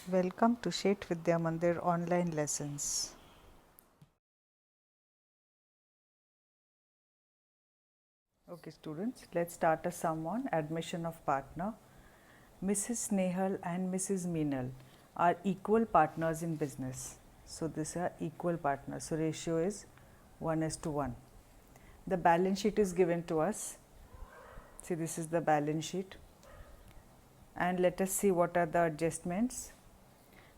Welcome to Shet Vidya Mandir online lessons. Okay students, let's start a sum on admission of partner. Mrs. Nehal and Mrs. Meenal are equal partners in business. So these are equal partners. So ratio is 1:1. The balance sheet is given to us. See, this is the balance sheet. And let us see what are the adjustments.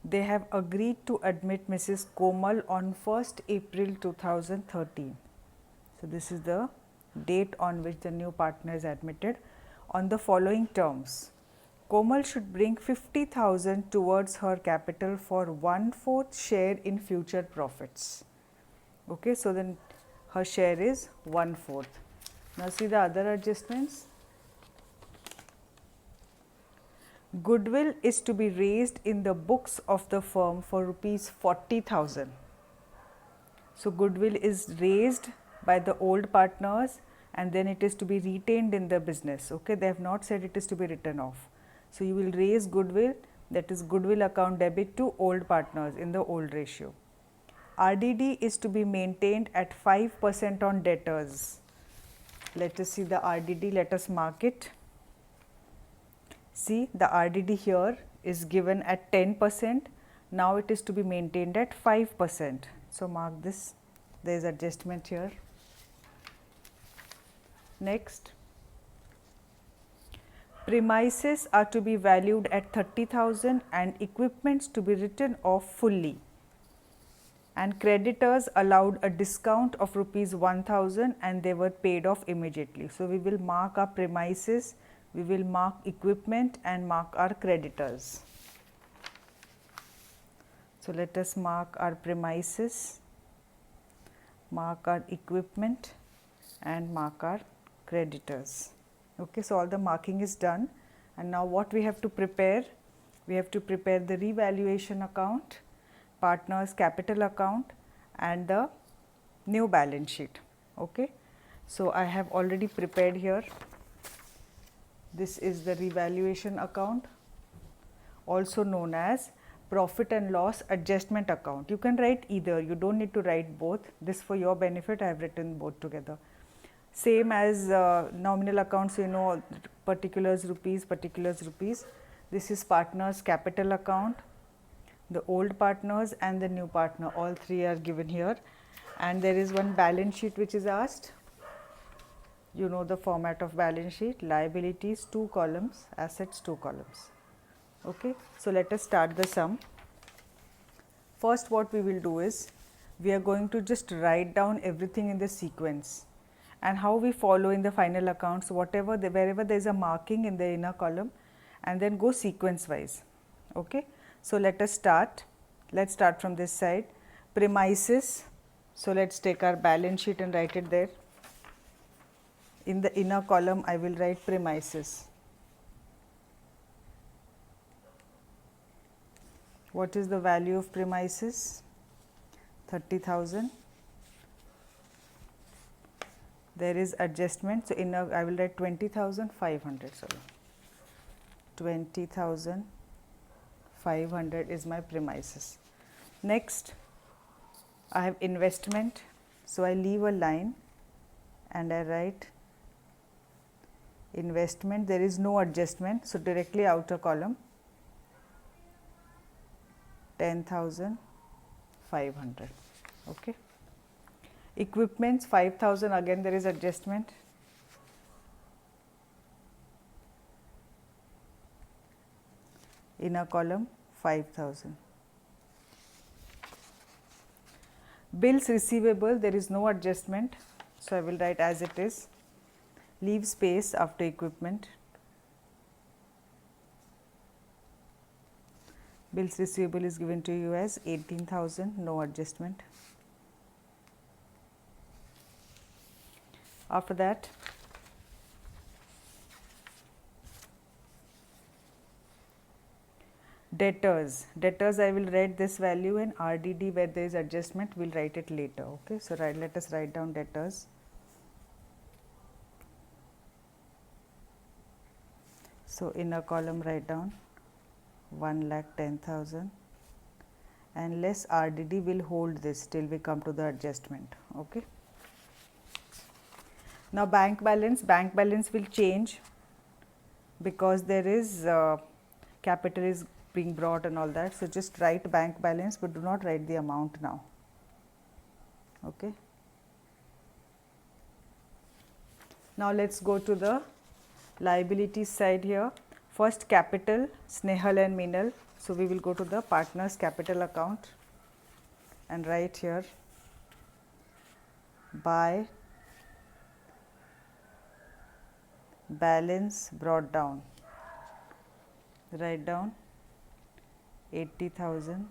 They have agreed to admit Mrs. Komal on 1st April 2013. So this is the date on which the new partner is admitted on the following terms. Komal should bring 50,000 towards her capital for 1/4 share in future profits. Okay, so then her share is 1/4. Now see the other adjustments. Goodwill is to be raised in the books of the firm for rupees 40,000. So goodwill is raised by the old partners and then it is to be retained in the business. Okay, they have not said it is to be written off. So you will raise goodwill, that is goodwill account debit to old partners in the old ratio. RDD is to be maintained at 5% on debtors. Let us see the RDD, let us mark it. See, the RDD here is given at 10%, now it is to be maintained at 5%. So mark this, there is adjustment here. Next, premises are to be valued at 30,000 and equipments to be written off fully. And creditors allowed a discount of rupees 1,000 and they were paid off immediately. So we will mark our premises, we will mark equipment and mark our creditors. So let us mark our premises, mark our equipment and mark our creditors. Okay, so all the marking is done and now what we have to prepare? We have to prepare the revaluation account, partners capital account and the new balance sheet. Okay, so I have already prepared here. This is the revaluation account, also known as profit and loss adjustment account. You can write either, you don't need to write both. This for your benefit I have written both together. Same as nominal accounts, you know, particulars rupees, particulars rupees. This is partners capital account, the old partners and the new partner, all three are given here. And there is one balance sheet which is asked. You know the format of balance sheet, liabilities 2 columns, assets 2 columns. Okay, so let us start the sum. First what we will do is, we are going to just write down everything in the sequence and how we follow in the final accounts, whatever wherever there is a marking in the inner column and then go sequence wise. Okay, so let us start. Let's start from this side. Premises. So let's take our balance sheet and write it there. In the inner column I will write premises. What is the value of premises? 30,000. There is adjustment. So inner I will write 20,500. Sorry, 20,500 is my premises. Next, I have investment. So I leave a line and I write investment. There is no adjustment, so directly outer column 10,500. Okay. Equipments 5,000, again there is adjustment. Inner column 5,000. Bills receivable, there is no adjustment, so I will write as it is. Leave space after equipment. Bills receivable is given to you as 18,000, no adjustment. After that, debtors. Debtors I will write this value and RDD where there is adjustment we will write it later. Okay, so let us write down debtors. So inner column write down 1,10,000, and less RDD will hold this till we come to the adjustment. Okay. Now bank balance will change because there is capital is being brought and all that. So just write bank balance, but do not write the amount now. Okay. Now let's go to the liabilities side here. First, capital, Snehal and Meenal. So we will go to the partners capital account and write here by balance brought down. Write down 80,000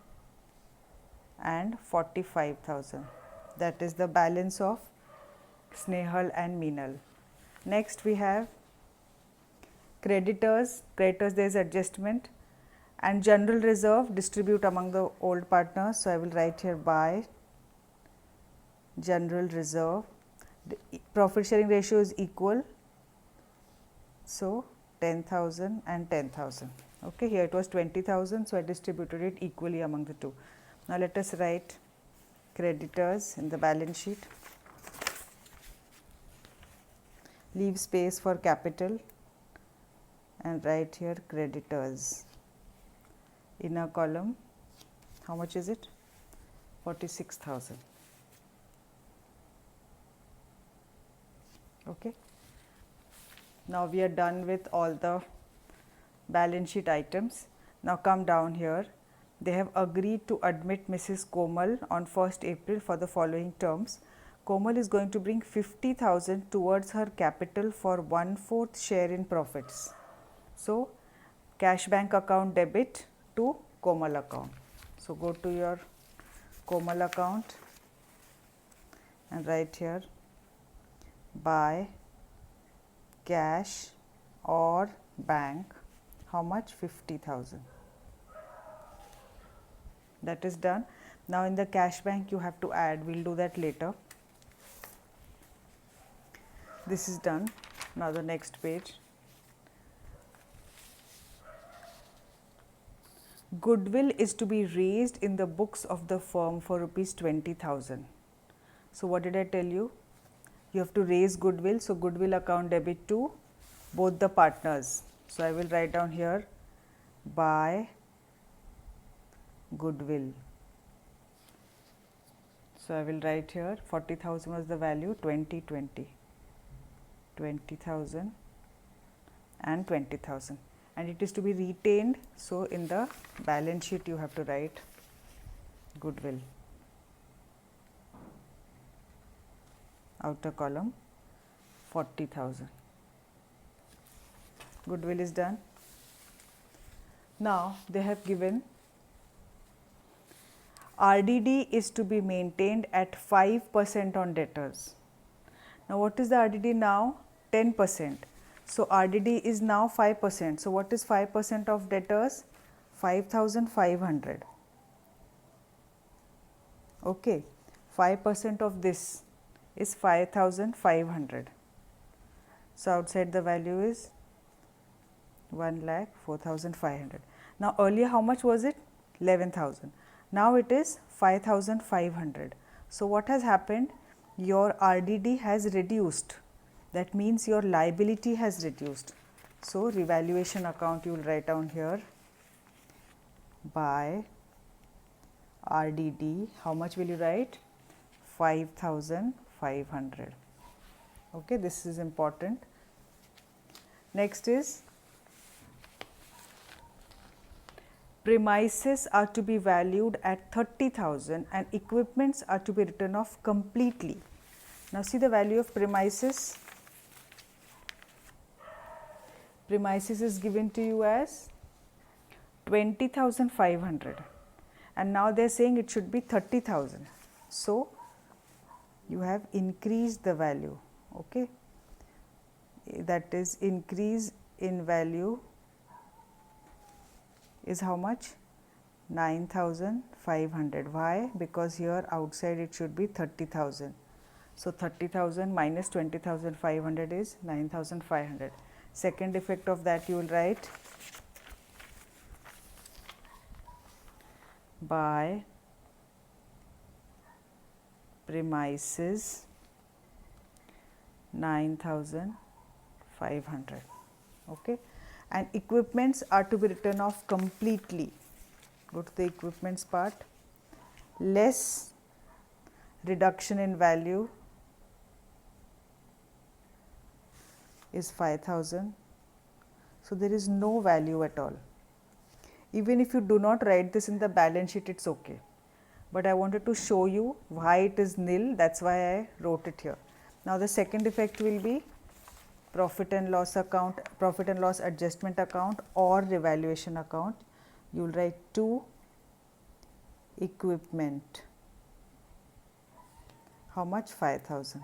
and 45,000. That is the balance of Snehal and Meenal. Next we have creditors. Creditors, there is adjustment, and general reserve distribute among the old partners. So I will write here by general reserve. The profit sharing ratio is equal. So 10,000 and 10,000. Okay, here it was 20,000. So I distributed it equally among the two. Now let us write creditors in the balance sheet. Leave space for capital and write here creditors. Inner column, how much is it? 46,000. Okay. Now we are done with all the balance sheet items. Now come down here. They have agreed to admit Mrs. Komal on 1st April for the following terms. Komal is going to bring 50,000 towards her capital for 1/4 share in profits. So cash bank account debit to Komal account. So go to your Komal account and write here by cash or bank, how much? 50,000. That is done. Now in the cash bank you have to add, we will do that later. This is done. Now the next page. Goodwill is to be raised in the books of the firm for rupees 20,000. So what did I tell you? You have to raise goodwill. So goodwill account debit to both the partners. So I will write down here by goodwill. So I will write here 40,000 was the value, 20,000 and 20,000, and it is to be retained. So in the balance sheet you have to write goodwill. Outer column 40,000. Goodwill is done. Now they have given RDD is to be maintained at 5% on debtors. Now what is the RDD now? 10%. So RDD is now 5%. So what is 5% of debtors? 5,500. Okay, 5% of this is 5,500. So outside the value is 1,04,500. Now earlier how much was it? 11,000. Now it is 5,500. So what has happened? Your RDD has reduced. That means your liability has reduced. So revaluation account you will write down here by RDD. How much will you write? 5,500. Okay, this is important. Next is premises are to be valued at 30,000 and equipments are to be written off completely. Now see the value of premises. Premises is given to you as 20,500 and now they are saying it should be 30,000. So you have increased the value. Okay, that is increase in value is how much? 9,500. Why? Because here outside it should be 30,000. So 30,000 minus 20,500 is 9,500. Second effect of that you will write by premises 9,500. Okay, and equipments are to be written off completely. Go to the equipments part, less reduction in value is 5,000. So, there is no value at all. Even if you do not write this in the balance sheet, it's okay. But I wanted to show you why it is nil, that's why I wrote it here. Now, the second effect will be profit and loss account, profit and loss adjustment account or revaluation account. You will write to equipment. How much? 5,000.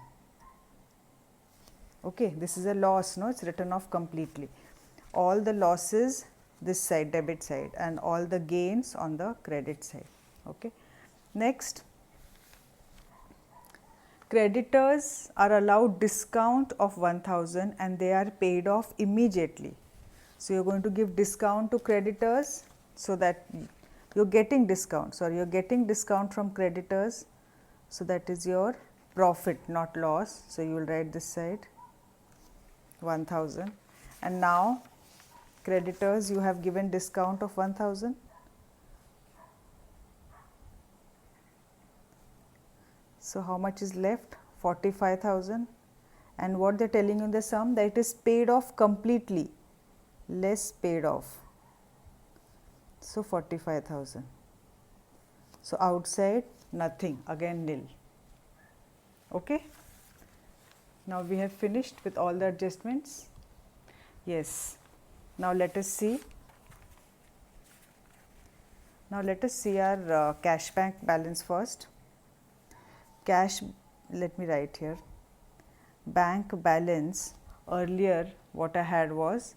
Okay, this is a loss, no, it's written off completely. All the losses this side, debit side, and all the gains on the credit side. Okay. Next, creditors are allowed discount of 1,000 and they are paid off immediately. So, you are going to give discount to creditors, so that you are getting discount. So, you are getting discount from creditors. So, that is your profit, not loss. So, you will write this side 1,000, and now creditors you have given discount of 1,000. So, how much is left? 45,000, and what they are telling you in the sum, that it is paid off completely, less paid off. So, 45,000. So, outside nothing, again nil. Okay. Now, we have finished with all the adjustments. Yes. Now, let us see. Now, let us see our cash bank balance first. Cash, let me write here, bank balance earlier what I had was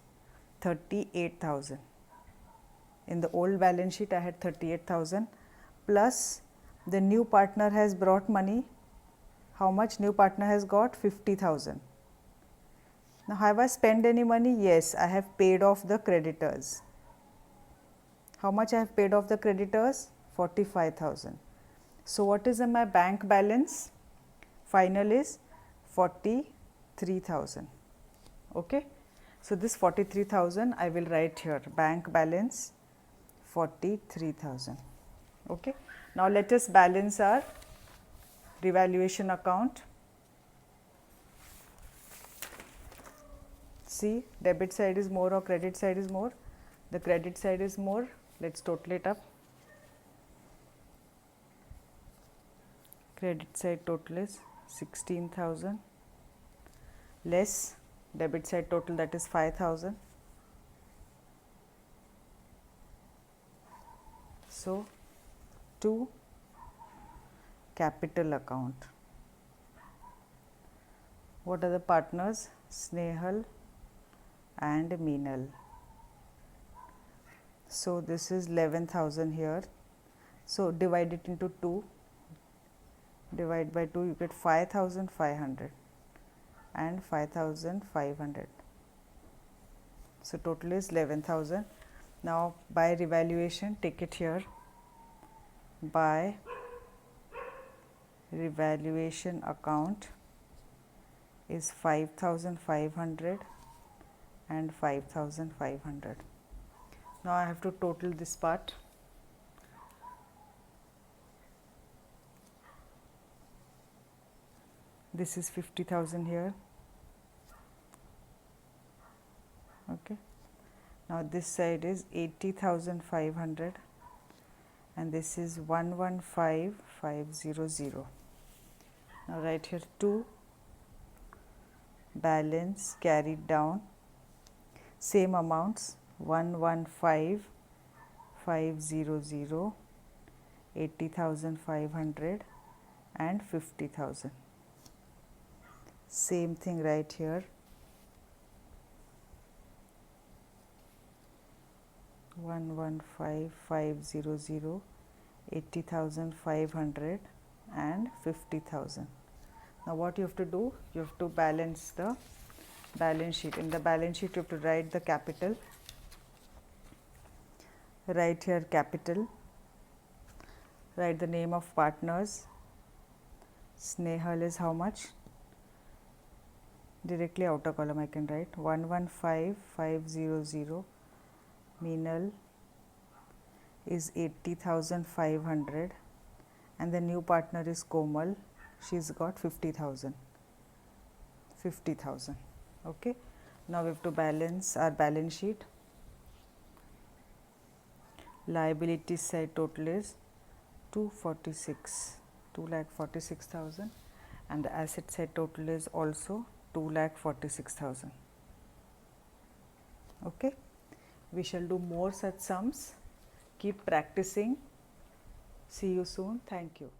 38,000. In the old balance sheet I had 38,000 plus the new partner has brought money. How much new partner has got? 50,000. Now, have I spent any money? Yes, I have paid off the creditors. How much I have paid off the creditors? 45,000. So, what is in my bank balance? Final is 43,000. Okay. So, this 43,000 I will write here, bank balance 43,000. Okay. Now, let us balance our revaluation account. See, debit side is more or credit side is more? The credit side is more. Let us total it up. Credit side total is 16,000 less debit side total, that is 5,000. So, to capital account. What are the partners? Snehal and Meenal. So, this is 11,000 here. So, divide it into 2. Divide by 2, you get 5,500 and 5,500. So, total is 11,000. Now, by revaluation, take it here. By revaluation account is 5,500 and 5,500. Now, I have to total this part. This is 50,000 here. Okay. Now, this side is 80,500 and this is 115,500. Now, write here 2 balance carried down, same amounts 115,500, 80,500 and 50,000. Same thing right here, 115,500, 80,500 and 50,000. Now, what you have to do? You have to balance the balance sheet. In the balance sheet, you have to write the capital. Write here capital. Write the name of partners. Snehal is how much? Directly outer column I can write 115500. Meenal is 80,500, and the new partner is Komal. She's got 50,000. 50,000. Okay. Now we have to balance our balance sheet. Liability side total is 2,46,000, and the asset side total is also 2,46,000. Okay. We shall do more such sums. Keep practicing. See you soon. Thank you.